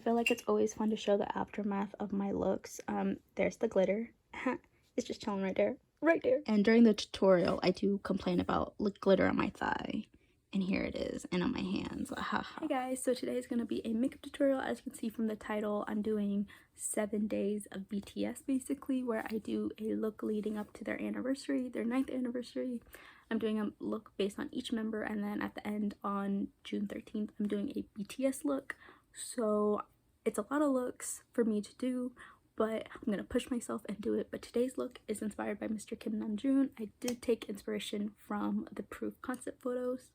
feel like it's always fun to show the aftermath of my looks. There's the glitter. It's just chilling right there. Right there. And during the tutorial, I do complain about glitter on my thigh. And here it is, and on my hands. Hey guys, so today is going to be a makeup tutorial. As you can see from the title, I'm doing 7 days of BTS basically, where I do a look leading up to their anniversary, their 9th anniversary. I'm doing a look based on each member, and then at the end on June 13th, I'm doing a BTS look. So it's a lot of looks for me to do, but I'm gonna push myself and do it. But today's look is inspired by Mr. Kim NAMJOON. I did take inspiration from the proof concept photos.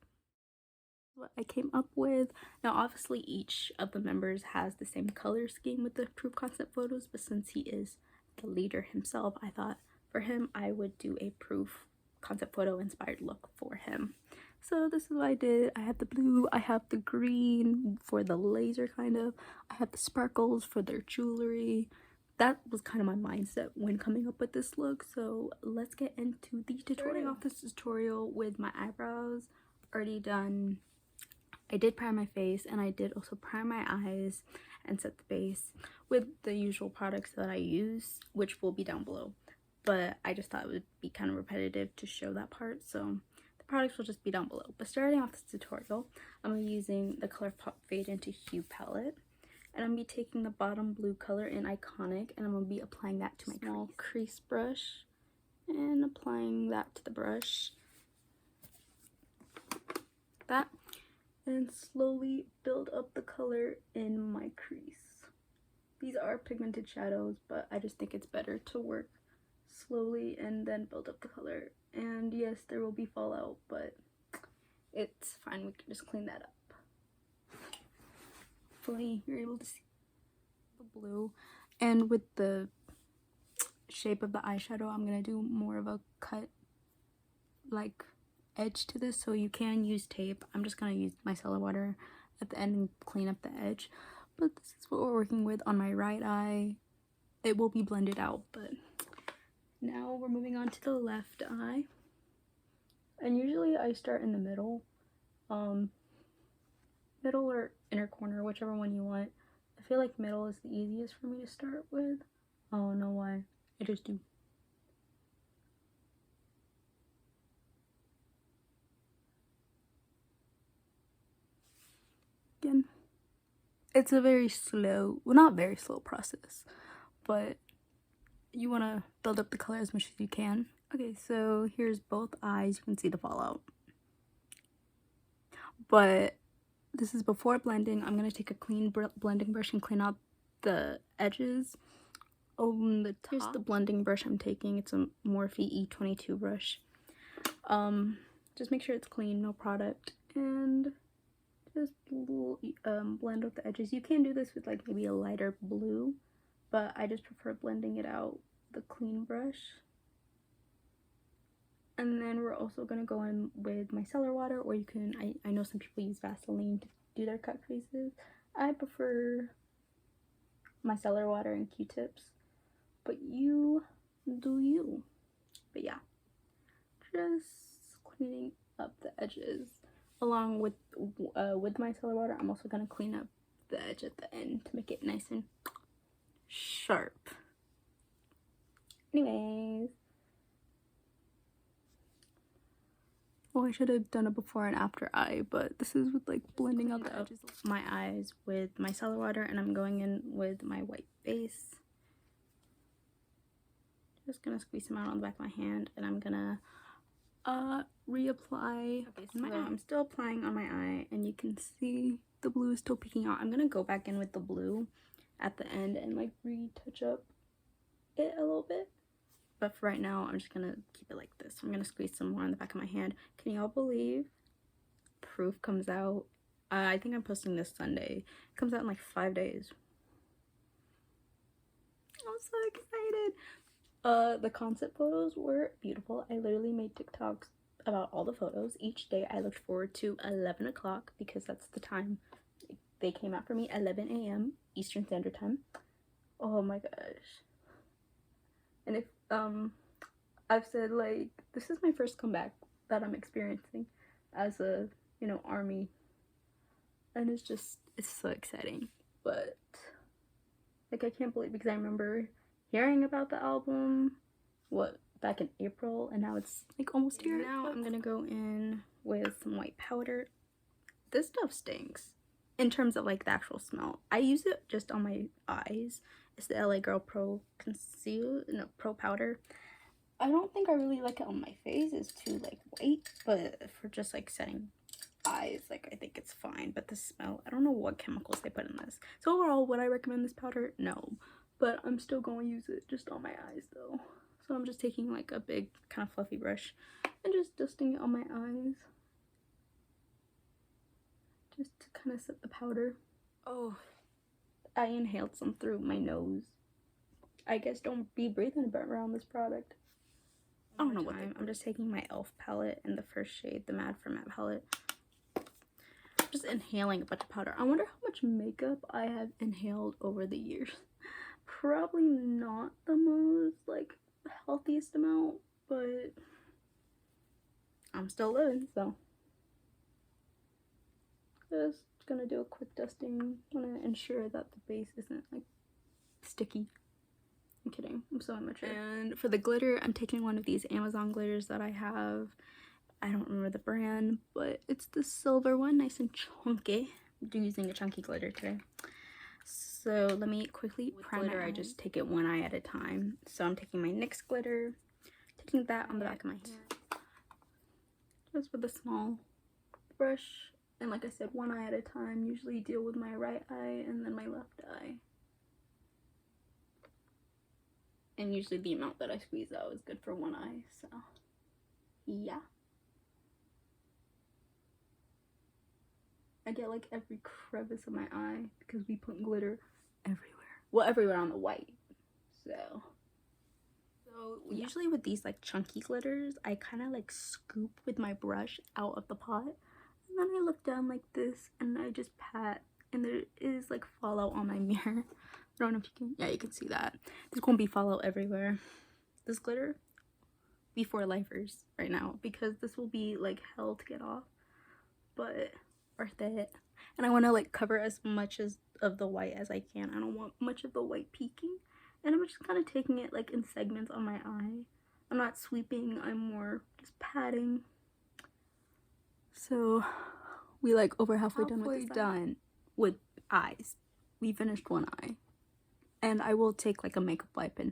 What I came up with. Now obviously each of the members has the same color scheme with the proof concept photos, but since he is the leader himself, I thought for him I would do a proof concept photo inspired look for him. So this is what I did. I have the blue, I have the green for the laser kind of, I have the sparkles for their jewelry. That was kind of my mindset when coming up with this look. So let's get into the tutorial. Starting off this tutorial with my eyebrows already done. I did prime my face, and I did also prime my eyes and set the base with the usual products that I use, which will be down below. But I just thought it would be kind of repetitive to show that part, so the products will just be down below. But starting off this tutorial, I'm using the ColourPop Fade into Hue palette, and I'm going to be taking the bottom blue color in Iconic, and I'm going to be applying that to my small crease brush and applying that to the brush. That. And slowly build up the color in my crease. These are pigmented shadows, but I just think it's better to work slowly and then build up the color. And yes, there will be fallout, but it's fine. We can just clean that up. Hopefully you're able to see the blue. And with the shape of the eyeshadow, I'm gonna do more of a cut, like, edge to this, so you can use tape. I'm just gonna use micellar water at the end and clean up the edge. But this is what we're working with on my right eye. It will be blended out, but now we're moving on to the left eye. And usually I start in the middle, middle or inner corner, whichever one you want. I feel like middle is the easiest for me to start with. I don't know why, I just do. Again, it's a very slow, well, not very slow process, but you want to build up the color as much as you can. Okay, so here's both eyes. You can see the fallout, but this is before blending. I'm going to take a clean blending brush and clean out the edges on the top. Here's the blending brush I'm taking. It's a Morphe E22 brush. Just make sure it's clean, no product, and just blend out the edges. You can do this with like maybe a lighter blue, but I just prefer blending it out with a clean brush. And then we're also going to go in with micellar water, or you can, I know some people use Vaseline to do their cut creases. I prefer micellar water and Q-tips, but you do you. But yeah, just cleaning up the edges. Along with micellar water, I'm also gonna clean up the edge at the end to make it nice and sharp. Anyways, well, I should have done a before and after eye, but this is with like blending out the edges of my eyes with micellar water, and I'm going in with my white base. Just gonna squeeze some out on the back of my hand, and I'm gonna reapply. Okay, so I'm still applying on my eye, and you can see the blue is still peeking out. I'm gonna go back in with the blue at the end and like retouch up it a little bit, but for right now I'm just gonna keep it like this. I'm gonna squeeze some more on the back of my hand. Can y'all believe proof comes out? I think I'm posting this Sunday. It comes out in like 5 days. I'm so excited. The concept photos were beautiful. I literally made TikToks about all the photos. Each day I looked forward to 11 o'clock because that's the time they came out for me, 11 a.m. Eastern Standard Time. Oh my gosh. And if I've said, like, this is my first comeback that I'm experiencing as a, you know, army, and it's so exciting. But Like, I can't believe, because I remember hearing about the album, back in April, and now it's like almost here. Now I'm gonna go in with some white powder. This stuff stinks in terms of like the actual smell. I use it just on my eyes. It's the LA Girl Pro Pro Powder. I don't think I really like it on my face. It's too like white, but for just like setting eyes, like I think it's fine. But the smell, I don't know what chemicals they put in this. So overall, would I recommend this powder? No, but I'm still going to use it just on my eyes though. So I'm just taking like a big kind of fluffy brush and just dusting it on my eyes, just to kind of set the powder. Oh, I inhaled some through my nose. I guess don't be breathing around this product. I don't know what I'm just taking my e.l.f. palette in the first shade, the Mad for Matte palette. Just inhaling a bunch of powder. I wonder how much makeup I have inhaled over the years. Probably not the most like healthiest amount, but I'm still living, so just gonna do a quick dusting. I want to ensure that the base isn't like sticky. I'm kidding, I'm so immature. And for the glitter, I'm taking one of these Amazon glitters that I have. I don't remember the brand, but it's the silver one, nice and chunky. I'm using a chunky glitter today. So let me quickly prime glitter. I just take it one eye at a time. So I'm taking my NYX glitter, taking that on the back of my hand, just with a small brush. And like I said, one eye at a time. Usually deal with my right eye and then my left eye. And usually the amount that I squeeze out is good for one eye, so yeah. I get like every crevice of my eye because we put glitter everywhere. Well, everywhere on the white. So yeah. Usually with these like chunky glitters, I kind of like scoop with my brush out of the pot. And then I look down like this and I just pat. And there is like fallout on my mirror. I don't know if you can, yeah, you can see that. There's gonna be fallout everywhere. This glitter, before lifers right now, because this will be like hell to get off, but worth it. And I want to like cover as much of the white as I can. I don't want much of the white peeking, and I'm just kind of taking it like in segments on my eye. I'm not sweeping, I'm more just patting. So we like over halfway done with eyes. We finished one eye. And I will take like a makeup wipe and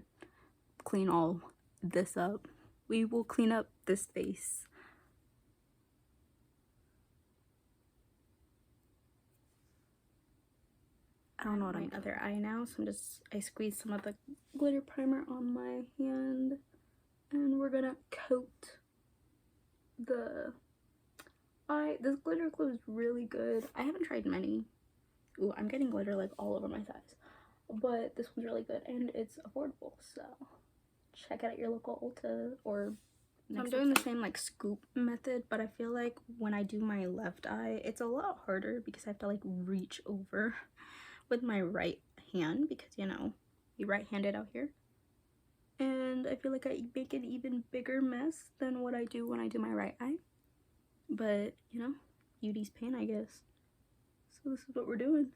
clean all this up. We will clean up this face. I don't know what I'm doing. Other eye now, so I squeeze some of the glitter primer on my hand. And we're gonna coat the eye. This glitter glue is really good. I haven't tried many. Ooh, I'm getting glitter like all over my thighs. But this one's really good and it's affordable, so check it out at your local Ulta or I'm doing the same like scoop method, but I feel like when I do my left eye, it's a lot harder because I have to like reach over with my right hand because, you know, you right-handed out here. And I feel like I make an even bigger mess than what I do when I do my right eye. But, you know, beauty's pain, I guess. So this is what we're doing.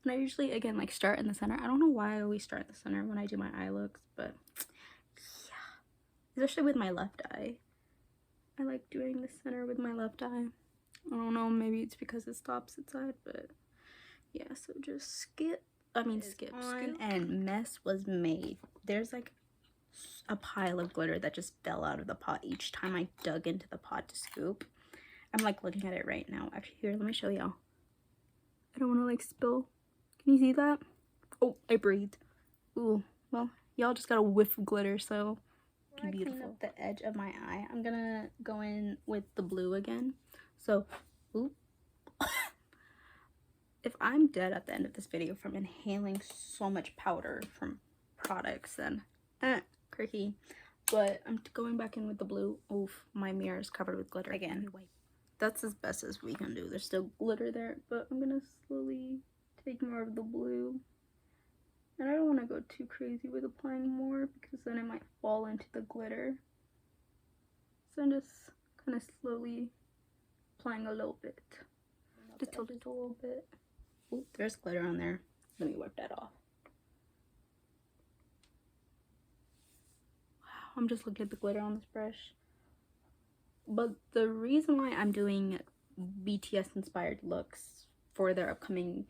And I usually, again, like start in the center. I don't know why I always start in the center when I do my eye looks, but yeah. Especially with my left eye. I like doing the center with my left eye. I don't know, maybe it's because it's the opposite side, but yeah, so just skip on and mess was made. There's like a pile of glitter that just fell out of the pot each time I dug into the pot to scoop. I'm like looking at it right now. Actually, here, let me show y'all. I don't want to like spill. Can you see that? Oh, I breathed. Ooh, well, y'all just got a whiff of glitter, so be beautiful. Clean up the edge of my eye. I'm gonna go in with the blue again. So, ooh. If I'm dead at the end of this video from inhaling so much powder from products, then cricky. But I'm going back in with the blue. Oof, my mirror is covered with glitter again. That's as best as we can do. There's still glitter there, but I'm gonna slowly take more of the blue. And I don't want to go too crazy with applying more because then it might fall into the glitter. So I'm just kind of slowly applying a little bit. Just tilt it a little bit. Oh, there's glitter on there. Let me wipe that off. Wow, I'm just looking at the glitter on this brush. But the reason why I'm doing BTS inspired looks for their upcoming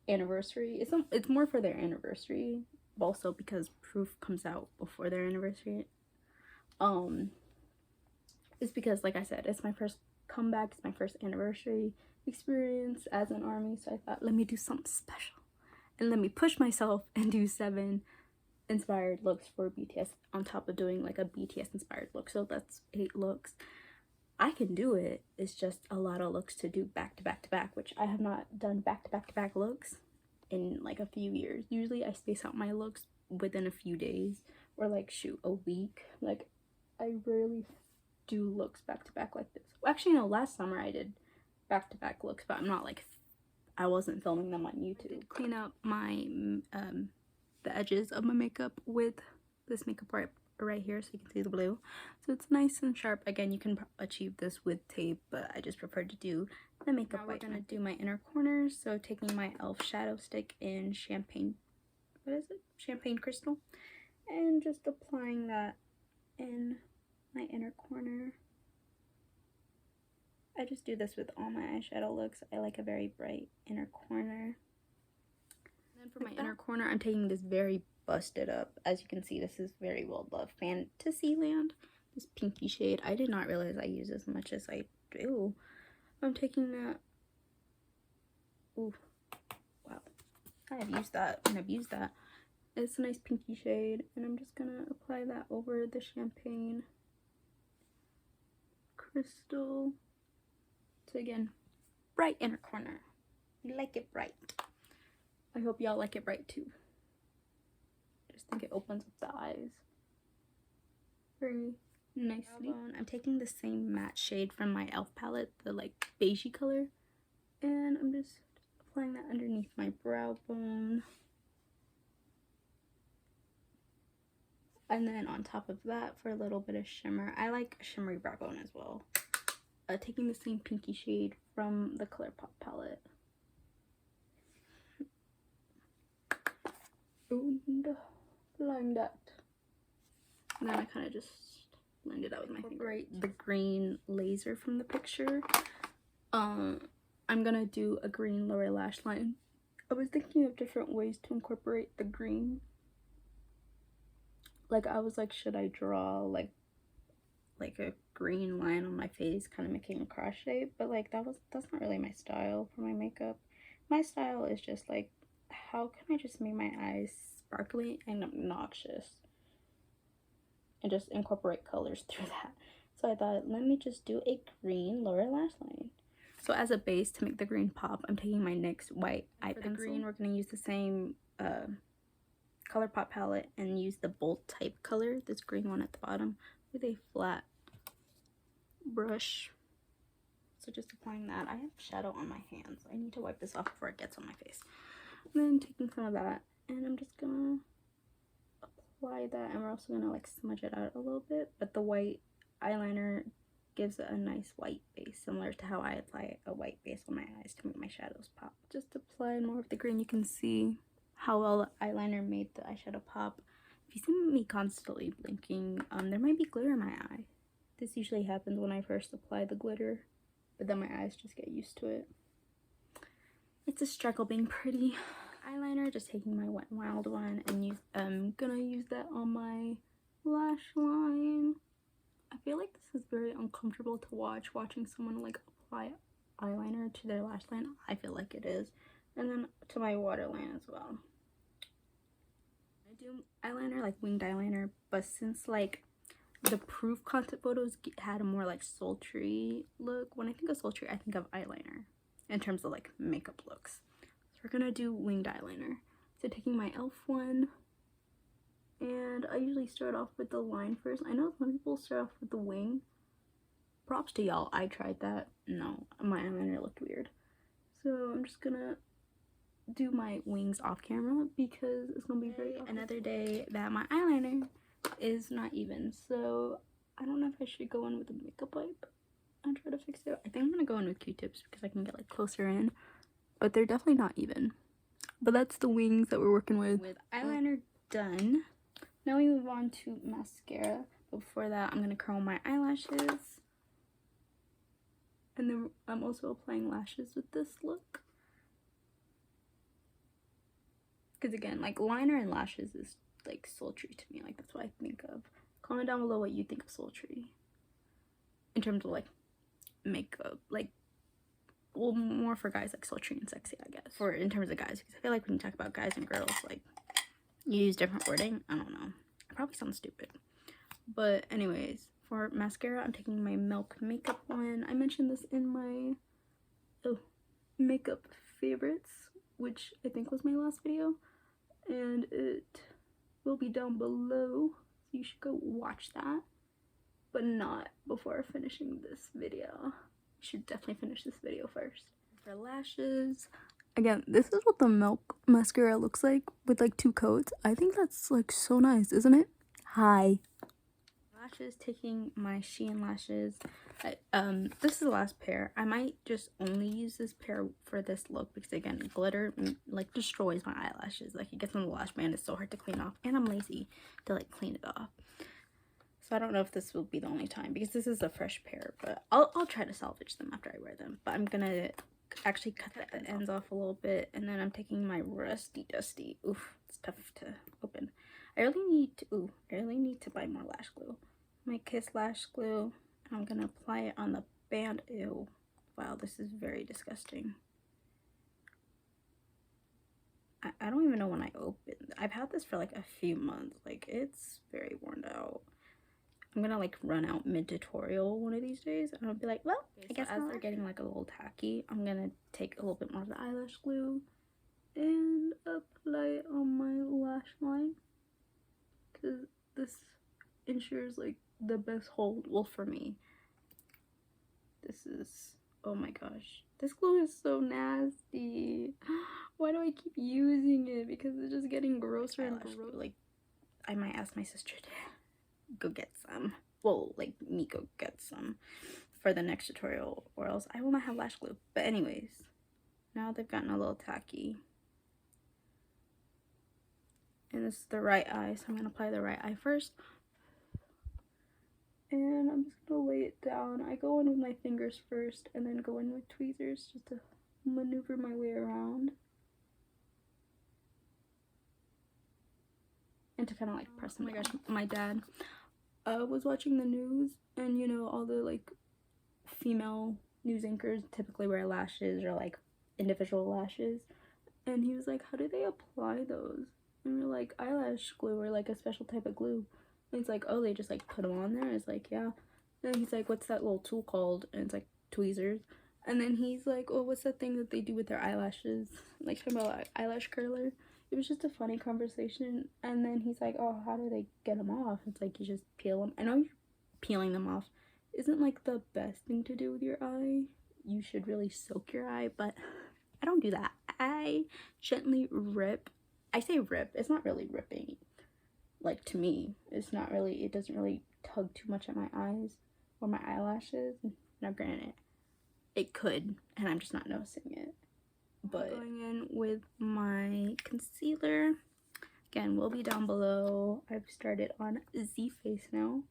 anniversary, it's more for their anniversary, but also because Proof comes out before their anniversary. It's because, like I said, it's my first comeback, it's my first anniversary experience as an ARMY, so I thought, let me do something special and let me push myself and do 7 inspired looks for BTS on top of doing like a BTS inspired look. So that's 8 looks. I can do it, it's just a lot of looks to do back to back to back, which I have not done back to back to back looks in like a few years. Usually I space out my looks within a few days, or like shoot, a week. Like I rarely do looks back to back like this. Well, actually no, last summer I did back to back looks, but I'm not like, I wasn't filming them on YouTube. Clean up my the edges of my makeup with this makeup right here, so you can see the blue, so it's nice and sharp. Again, you can achieve this with tape, but I just prefer to do the makeup white. We're gonna do my inner corners, so taking my e.l.f. shadow stick in champagne, what is it, champagne crystal, and just applying that in my inner corner. I just do this with all my eyeshadow looks. I like a very bright inner corner. And then for my inner corner, I'm taking this very busted up, as you can see, this is very well loved Fantasyland, this pinky shade. I did not realize I use as much as I do. I'm taking that. Ooh, wow, I have used that and I've used that. It's a nice pinky shade, and I'm just gonna apply that over the champagne crystal. So again, bright inner corner. We like it bright. I hope y'all like it bright too. Just think it opens up the eyes very nicely. I'm taking the same matte shade from my e.l.f. palette, the like beigey color, and I'm just applying that underneath my brow bone. And then on top of that, for a little bit of shimmer, I like a shimmery brow bone as well. Taking the same pinky shade from the Colourpop palette. And applying that. And then I kind of just blend it out with my finger. The green laser from the picture. I'm gonna do a green lower lash line. I was thinking of different ways to incorporate the green. Like I was like, should I draw like a green line on my face, kind of making a cross shape? But like that's not really my style for my makeup. My style is just like, how can I just make my eyes sparkly and obnoxious and just incorporate colors through that? So I thought, let me just do a green lower lash line. So as a base to make the green pop, I'm taking my NYX white eye pencil. For the green, we're going to use the same Colourpop palette and use the bold type color, this green one at the bottom, with a flat brush. So just applying that. I have shadow on my hands. I need to wipe this off before it gets on my face. And then taking some of that, and I'm just gonna apply that, and we're also gonna like smudge it out a little bit, but the white eyeliner gives it a nice white base, similar to how I apply a white base on my eyes to make my shadows pop. Just apply more of the green. You can see how well the eyeliner made the eyeshadow pop. If you see me constantly blinking, there might be glitter in my eye. This usually happens when I first apply the glitter, but then my eyes just get used to it. It's a struggle being pretty. Eyeliner, just taking my Wet n Wild one and I'm gonna use that on my lash line. I feel like this is very uncomfortable to watching someone like apply eyeliner to their lash line. I feel like it is. And then to my waterline as well. I do eyeliner, like winged eyeliner, but since like the Proof concept photos had a more like sultry look, when I think of sultry, I think of eyeliner in terms of like makeup looks. So we're gonna do winged eyeliner. So taking my e.l.f. one, and I usually start off with the line first. I know some people start off with the wing. Props to y'all, I tried that. No, my eyeliner looked weird. So I'm just gonna do my wings off camera because it's gonna be very another day that my eyeliner is not even. So I don't know if I should go in with a makeup wipe and try to fix it. I think I'm gonna go in with Q-tips because I can get like closer in, but they're definitely not even. But that's the wings that we're working with. With eyeliner done, now we move on to mascara. But before that, I'm gonna curl my eyelashes. And then I'm also applying lashes with this look. Because again, like liner and lashes is like sultry to me. Like that's what I think of. Comment down below what you think of sultry. In terms of like makeup. Like, well, more for guys, like sultry and sexy, I guess. For in terms of guys. Because I feel like when you talk about guys and girls, like you use different wording. I don't know. I probably sound stupid. But anyways, for mascara, I'm taking my Milk Makeup one. I mentioned this in my makeup favorites, which I think was my last video, and it will be down below, so you should go watch that, but not before finishing this video. You should definitely finish this video first. For lashes, again, this is what the Milk mascara looks like with like 2 coats. I think that's like so nice, isn't it? Hi. Lashes, taking my Shein lashes. This is the last pair. I might just only use this pair for this look because again, glitter like destroys my eyelashes. Like it gets on the lash band, it's so hard to clean off, and I'm lazy to like clean it off. So I don't know if this will be the only time because this is a fresh pair, but I'll try to salvage them after I wear them. But I'm gonna actually cut the ends off a little bit, and then I'm taking my rusty dusty. Oof, it's tough to open. I really need to buy more lash glue. My Kiss lash glue, and I'm gonna apply it on the band. Ew, wow, this is very disgusting. I don't even know when I opened. I've had this for like a few months. Like it's very worn out. I'm gonna like run out mid-tutorial one of these days, and I'll be like, well, I guess as they're getting like a little tacky, I'm gonna take a little bit more of the eyelash glue and apply it on my lash line, because this ensures like the best hold, well, for me. This is, oh my gosh, this glue is so nasty. Why do I keep using it? Because it's just getting grosser and grosser. Like I might ask my sister to go get some, well, like me go get some for the next tutorial, or else I will not have lash glue. But anyways, now they've gotten a little tacky, and this is the right eye, so I'm gonna apply the right eye first. And I'm just gonna lay it down. I go in with my fingers first and then go in with tweezers just to maneuver my way around. And to kind of like press them. Oh my gosh, my dad was watching the news, and you know, all the like female news anchors typically wear lashes or like individual lashes. And he was like, how do they apply those? And we're like, eyelash glue or like a special type of glue. And he's like, oh, they just like put them on there. It's like, yeah. And then he's like, what's that little tool called? And it's like tweezers. And then he's like, oh, what's that thing that they do with their eyelashes? Like talking about like, eyelash curler. It was just a funny conversation. And then he's like, oh, how do they get them off? It's like, you just peel them. I know you're peeling them off isn't like the best thing to do with your eye. You should really soak your eye, but I don't do that. I gently rip. I say rip, it's not really ripping. Like, to me, it's not really, it doesn't really tug too much at my eyes or my eyelashes. Now granted, it could, and I'm just not noticing it. But going in with my concealer, again, will be down below. I've started on Z Face now,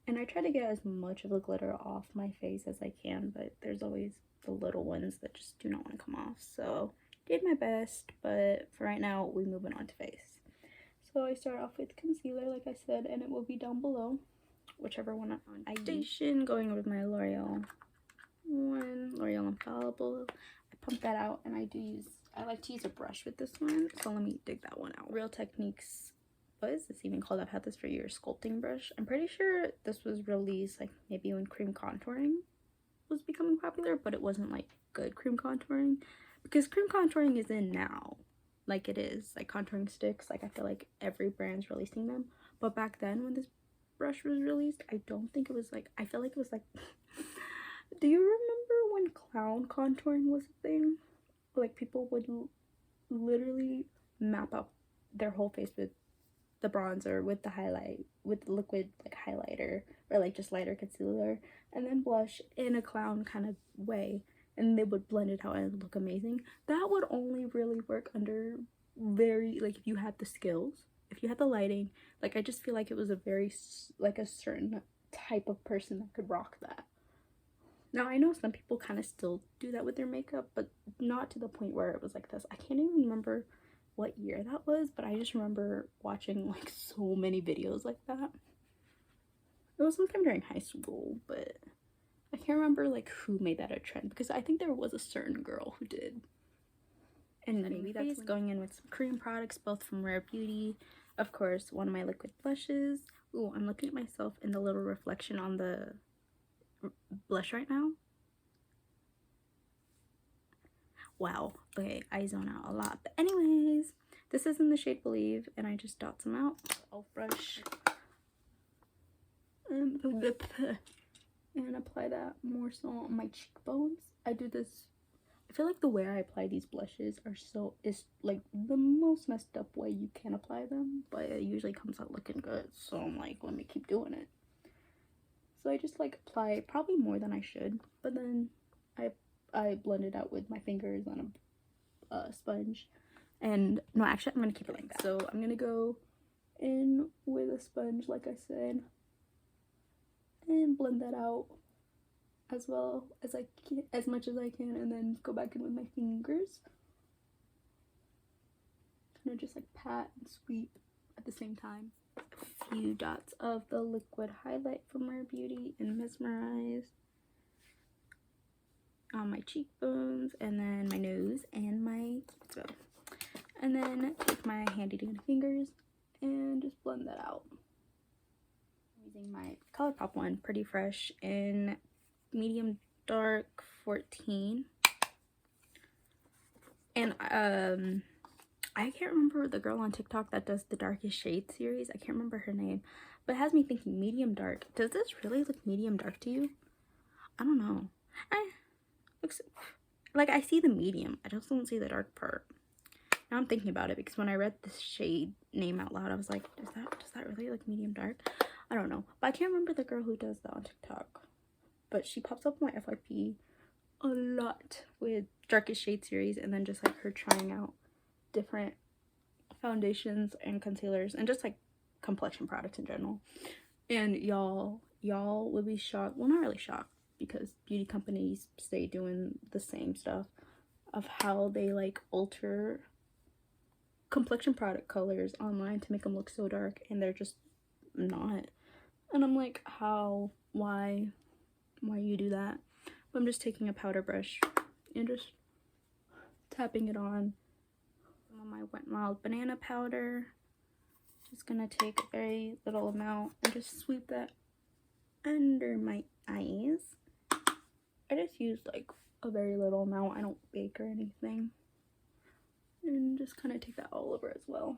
and I try to get as much of the glitter off my face as I can, but there's always the little ones that just do not want to come off. So did my best, but for right now, we're moving on to face. So I start off with concealer, like I said, and it will be down below, whichever one I'm on. Foundation, going with my L'Oreal Infallible. I pump that out, and I like to use a brush with this one, so let me dig that one out. Real Techniques, what is this even called? I've had this for years, sculpting brush. I'm pretty sure this was released like maybe when cream contouring was becoming popular, but it wasn't like good cream contouring, because cream contouring is in now. Like, it is like contouring sticks. Like, I feel like every brand's releasing them, but back then when this brush was released, I don't think it was like, I feel like it was like do you remember when clown contouring was a thing? Like, people would literally map out their whole face with the bronzer, with the highlight, with liquid like highlighter, or like just lighter concealer, and then blush in a clown kind of way. and they would blend it out and it would look amazing. That would only really work under very, like, if you had the skills, if you had the lighting. Like, I just feel like it was a very, like, a certain type of person that could rock that. Now, I know some people kind of still do that with their makeup, but not to the point where it was like this. I can't even remember what year that was, but I just remember watching, like, so many videos like that. It was sometime during high school, but I can't remember, like, who made that a trend, because I think there was a certain girl who did. And then maybe that's going in with some Korean products, both from Rare Beauty. Of course, one of my liquid blushes. Ooh, I'm looking at myself in the little reflection on the blush right now. Wow. Okay, I zone out a lot. But anyways, this is in the shade Believe, and I just dot some out. I'll brush and apply that more so on my cheekbones. I do this. I feel like the way I apply these blushes is like the most messed up way you can apply them, but it usually comes out looking good. So I'm like, let me keep doing it. So I just like apply probably more than I should, but then I blend it out with my fingers on a sponge. And no, actually I'm gonna keep it like that. So I'm gonna go in with a sponge, like I said, and blend that out as well as I can, as much as I can, and then go back in with my fingers. Kind of just like pat and sweep at the same time. A few dots of the liquid highlight from Rare Beauty and Mesmerize on my cheekbones, and then my nose and my throat. And then take my handy dandy fingers and just blend that out. I'm using my Colourpop one, Pretty Fresh, in medium dark 14. And I can't remember the girl on TikTok that does the darkest shade series. I can't remember her name, but it has me thinking medium dark. Does this really look medium dark to you? I don't know. Looks like I see the medium. I just don't see the dark part. Now I'm thinking about it, because when I read this shade name out loud, I was like, does that really look medium dark? I don't know, but I can't remember the girl who does that on TikTok. But she pops up on my FYP a lot with darkest shade series, and then just like her trying out different foundations and concealers and just like complexion products in general. And y'all would be shocked. Well, not really shocked, because beauty companies stay doing the same stuff, of how they like alter complexion product colors online to make them look so dark, and they're just not. And I'm like, how? Why you do that? But I'm just taking a powder brush and just tapping it on some of my Wet n Wild banana powder. Just gonna take a very little amount and just sweep that under my eyes. I just use like a very little amount. I don't bake or anything. And just kind of take that all over as well.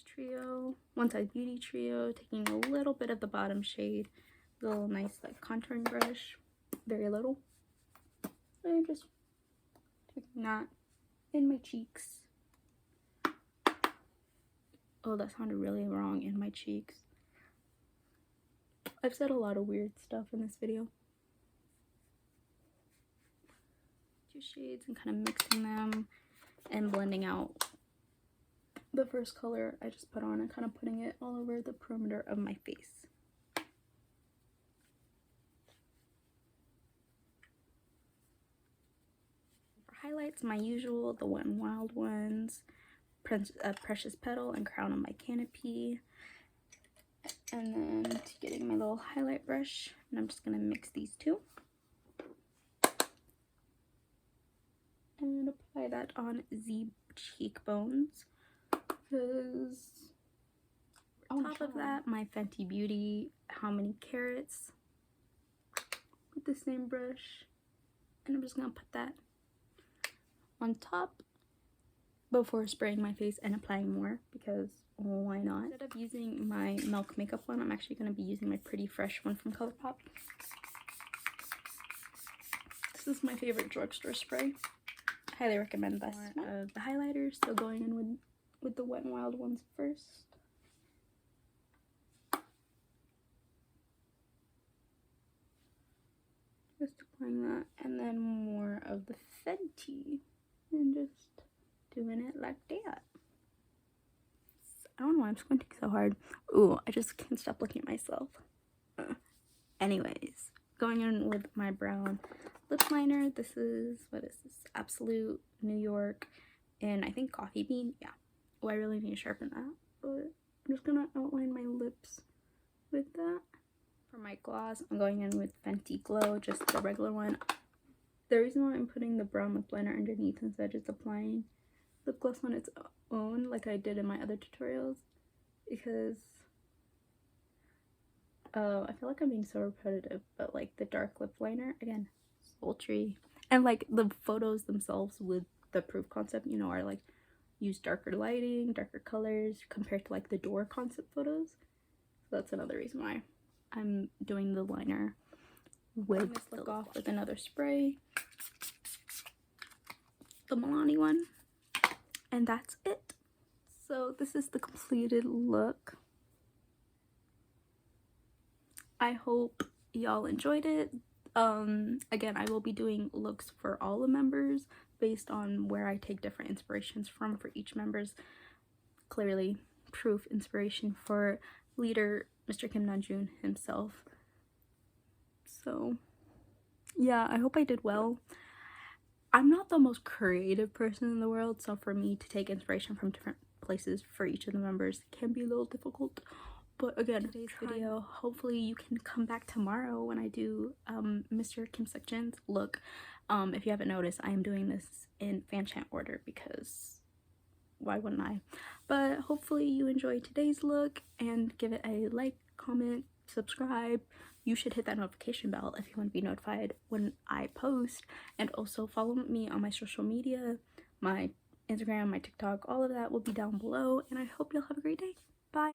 Trio, One Size Beauty Trio, taking a little bit of the bottom shade, a little nice like contouring brush, very little, and just taking that in my cheeks. Oh, that sounded really wrong, in my cheeks. I've said a lot of weird stuff in this video. Two shades and kind of mixing them and blending out the first color I just put on and kind of putting it all over the perimeter of my face. For highlights, my usual, the Wet n Wild ones, Precious Petal and Crown on my Canopy. And then getting my little highlight brush, and I'm just going to mix these two. And apply that on the cheekbones. Because on top of that, my Fenty Beauty How Many Carats with the same brush, and I'm just gonna put that on top before spraying my face and applying more, because why not? Instead of using my Milk makeup one, I'm actually gonna be using my Pretty Fresh one from Colourpop. This is my favorite drugstore spray. Highly recommend this one. The highlighter, still going in with the Wet n Wild ones first. Just applying applying that, and then more of the Fenty, and just doing it like that. I don't know why I'm squinting so hard. Ooh, I just can't stop looking at myself. Anyways, going in with my brown lip liner. This is, what is this? Absolute New York, and I think coffee bean. Yeah. Oh, I really need to sharpen that, but I'm just gonna outline my lips with that. For my gloss, I'm going in with Fenty Glow, just the regular one. The reason why I'm putting the brown lip liner underneath instead of just applying lip gloss on its own like I did in my other tutorials, because I feel like I'm being so repetitive, but like the dark lip liner, again, sultry, and like the photos themselves with the proof concept, you know, are like use darker lighting, darker colors compared to like the door concept photos. So that's another reason why I'm doing the liner with the look off with another spray, the Milani one, and that's it. So this is the completed look. I hope y'all enjoyed it. Again, I will be doing looks for all the members based on where I take different inspirations from for each member's. Clearly proof inspiration for leader Mr. Kim NAMJOON himself. So yeah, I hope I did well. I'm not the most creative person in the world, so for me to take inspiration from different places for each of the members can be a little difficult. But again, today's video, hopefully you can come back tomorrow when I do Mr. Kim Section's look. If you haven't noticed, I am doing this in fan chant order because why wouldn't I? But hopefully you enjoyed today's look, and give it a like, comment, subscribe. You should hit that notification bell if you want to be notified when I post, and also follow me on my social media, my Instagram, my TikTok, all of that will be down below, and I hope you'll have a great day.